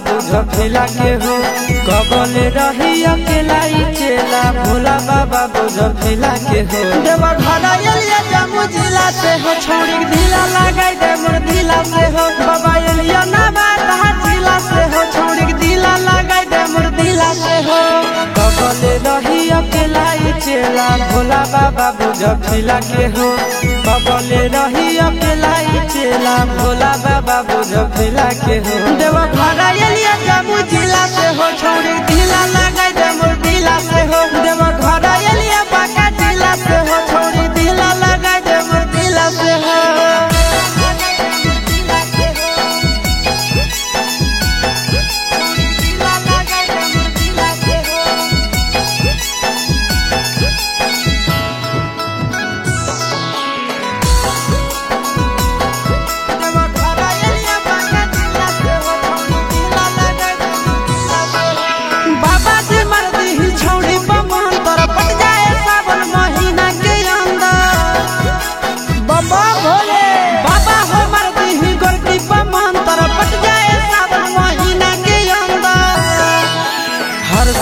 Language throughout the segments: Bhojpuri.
बुझ फिला के हो कबले रही अकेला चेला भोला बाबा बुझ फिला के हो देवा घरा एलिया जम्मू जिला से हो छोड़ी ढीला लगाई दे मोर ढीला से हो बाबा एलिया नवादा जिला से हो छोड़ी ढीला लगाई दे मोर ढीला से हो कबले रही अकेला चेला भोला बाबा बुझ फिला के हो कबले रही अकेला चेला भोला बाबा बुझ फिला के हो देवा घरा एलिया जम्मू जिला से हो छोड़ी ढीला लगाई दे मोर ढीला से हो देवा घरा एलिया बांका जिला से हो छोड़ी ढीला लगाई दे मोर ढीला से हो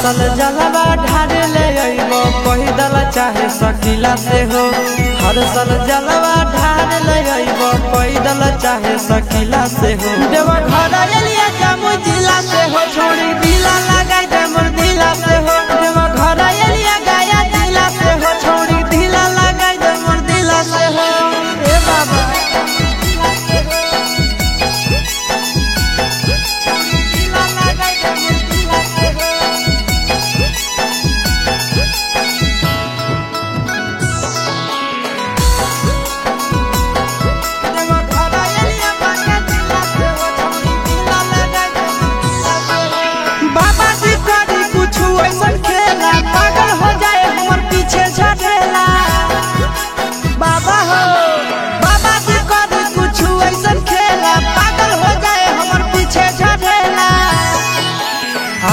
साल जलवा ढारे ले अइबो पैदल चाहे सकीला से हो हर साल जलवा ढारे ले अइबो पैदल चाहे सकीला से हो देवा घरा एलिया जम्मू जिला से हो छोड़ी ढीला लगाई दे मोर ढीला से हो देवा घरा एलिया गया जिला से हो छोड़ी ढीला लगाई दे मोर ढीला से हो ए बाबा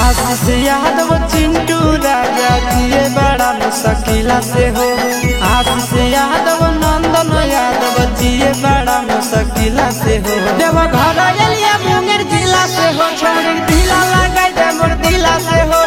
आशीष यादव चिंटू राजा जिए बड़ा मुश्किला से हो आशीष यादव नंदन यादव जिए बड़ा मुश्किला से हो देवा घरा एलिया मुंगेर जिला से हो छोड़ी ढीला लगाई दे मोर ढीला से हो।